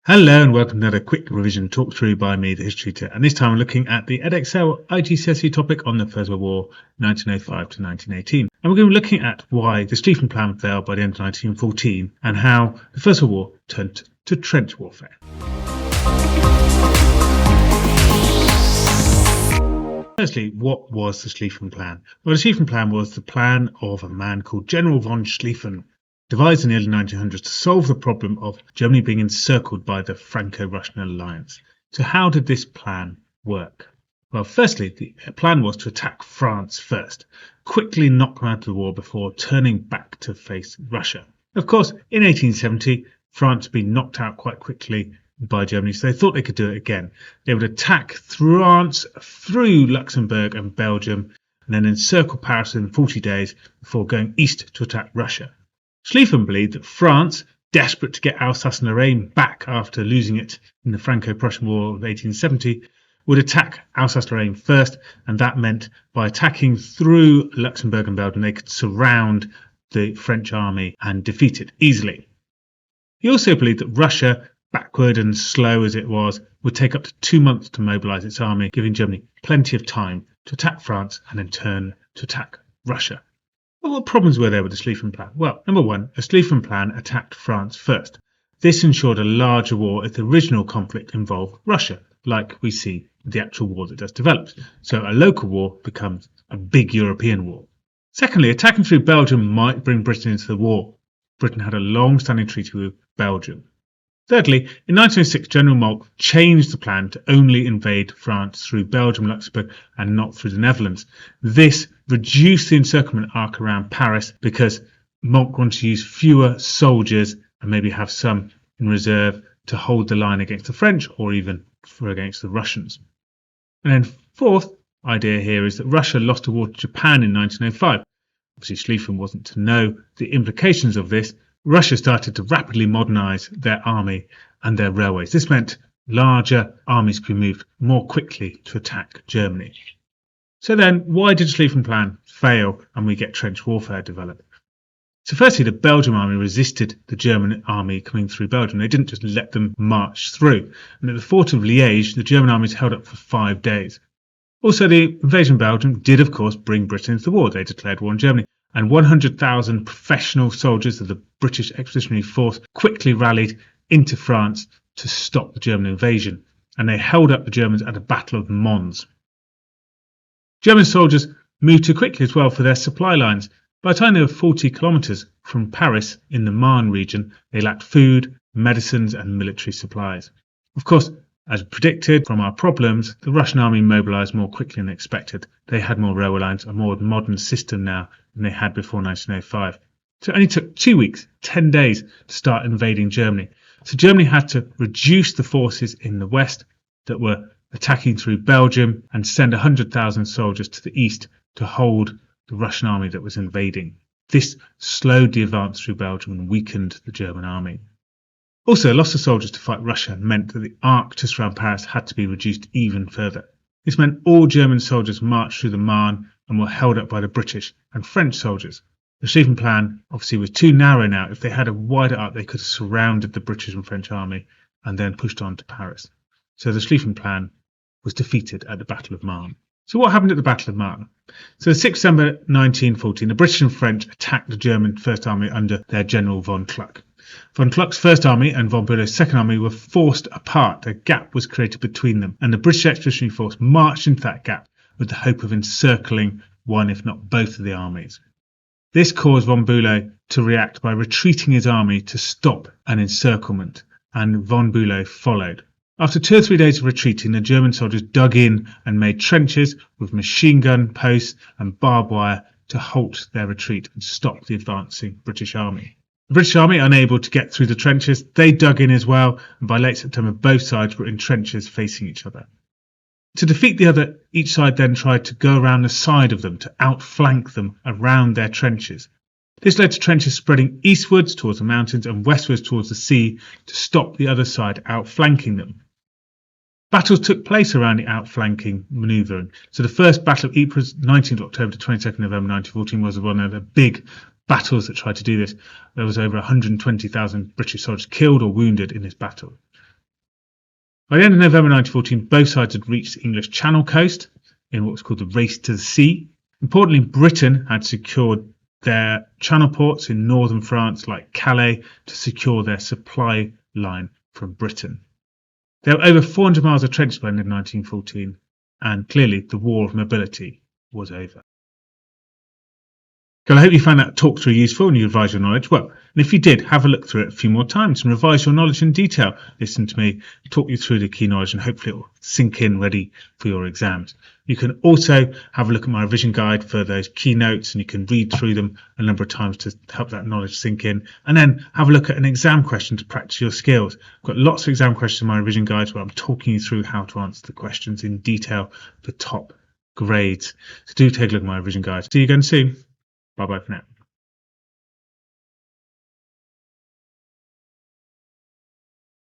Hello and welcome to another quick revision talk through by me, the history tutor. And this time I'm looking at the Edexcel iGCSE topic on the First World War, 1905 to 1918. And we're going to be looking at why the Schlieffen Plan failed by the end of 1914 and how the First World War turned to trench warfare. Firstly, what was the Schlieffen Plan? Well, the Schlieffen Plan was the plan of a man called General von Schlieffen, devised in the early 1900s to solve the problem of Germany being encircled by the Franco-Russian alliance. So how did this plan work? Well, firstly, the plan was to attack France first, quickly knock them out of the war before turning back to face Russia. Of course, in 1870, France had been knocked out quite quickly by Germany, so they thought they could do it again. They would attack France through Luxembourg and Belgium, and then encircle Paris in 40 days before going east to attack Russia. Schlieffen believed that France, desperate to get Alsace-Lorraine back after losing it in the Franco-Prussian War of 1870, would attack Alsace-Lorraine first, and that meant by attacking through Luxembourg and Belgium, they could surround the French army and defeat it easily. He also believed that Russia, backward and slow as it was, would take up to 2 months to mobilise its army, giving Germany plenty of time to attack France and in turn to attack Russia. Well, what problems were there with the Schlieffen Plan? Well, number one, the Schlieffen Plan attacked France first. This ensured a larger war if the original conflict involved Russia, like we see the actual war that just develops. So a local war becomes a big European war. Secondly, attacking through Belgium might bring Britain into the war. Britain had a long-standing treaty with Belgium. Thirdly, in 1906, General Monk changed the plan to only invade France through Belgium, Luxembourg, and not through the Netherlands. This reduced the encirclement arc around Paris because Monk wanted to use fewer soldiers and maybe have some in reserve to hold the line against the French or even against the Russians. And then fourth idea here is that Russia lost a war to Japan in 1905. Obviously, Schlieffen wasn't to know the implications of this. Russia started to rapidly modernise their army and their railways. This meant larger armies could be moved more quickly to attack Germany. So then, why did the Schlieffen Plan fail and we get trench warfare develop? So firstly, the Belgian army resisted the German army coming through Belgium. They didn't just let them march through. And at the fort of Liège, the German armies held up for 5 days. Also, the invasion of Belgium did, of course, bring Britain into the war. They declared war on Germany. And 100,000 professional soldiers of the British Expeditionary Force quickly rallied into France to stop the German invasion, and they held up the Germans at the Battle of Mons. German soldiers moved too quickly as well for their supply lines. By the time they were 40 kilometres from Paris in the Marne region, they lacked food, medicines and military supplies. Of course, as predicted from our problems, the Russian army mobilised more quickly than expected. They had more railway lines, a more modern system now than they had before 1905. So it only took 2 weeks, 10 days to start invading Germany. So Germany had to reduce the forces in the west that were attacking through Belgium and send 100,000 soldiers to the east to hold the Russian army that was invading. This slowed the advance through Belgium and weakened the German army. Also, loss of soldiers to fight Russia meant that the arc to surround Paris had to be reduced even further. This meant all German soldiers marched through the Marne and were held up by the British and French soldiers. The Schlieffen Plan obviously was too narrow now. If they had a wider arc, they could have surrounded the British and French army and then pushed on to Paris. So the Schlieffen Plan was defeated at the Battle of Marne. So what happened at the Battle of Marne? So 6 December 1914, the British and French attacked the German First Army under their General von Kluck. Von Kluck's First Army and von Bülow's Second Army were forced apart. A gap was created between them, and the British Expeditionary Force marched into that gap with the hope of encircling one, if not both, of the armies. This caused von Bülow to react by retreating his army to stop an encirclement, and von Bülow followed. After 2 or 3 days of retreating, the German soldiers dug in and made trenches with machine gun posts and barbed wire to halt their retreat and stop the advancing British army. The British army, unable to get through the trenches, they dug in as well, and by late September both sides were in trenches facing each other. To defeat the other, each side then tried to go around the side of them to outflank them around their trenches. This led to trenches spreading eastwards towards the mountains and westwards towards the sea to stop the other side outflanking them. Battles took place around the outflanking manoeuvring. So the first Battle of Ypres, 19th October to 22nd November 1914, was one of the big battles that tried to do this. There was over 120,000 British soldiers killed or wounded in this battle. By the end of November 1914, both sides had reached the English Channel coast in what was called the Race to the Sea. Importantly, Britain had secured their channel ports in northern France, like Calais, to secure their supply line from Britain. There were over 400 miles of trench by the end of 1914, and clearly the War of Mobility was over. Well, I hope you found that talk through useful and you revised your knowledge well. And if you did, have a look through it a few more times and revise your knowledge in detail. Listen to me talk you through the key knowledge and hopefully it will sink in ready for your exams. You can also have a look at my revision guide for those key notes and you can read through them a number of times to help that knowledge sink in. And then have a look at an exam question to practice your skills. I've got lots of exam questions in my revision guides where I'm talking you through how to answer the questions in detail for top grades. So do take a look at my revision guide. See you again soon. Bye bye for now.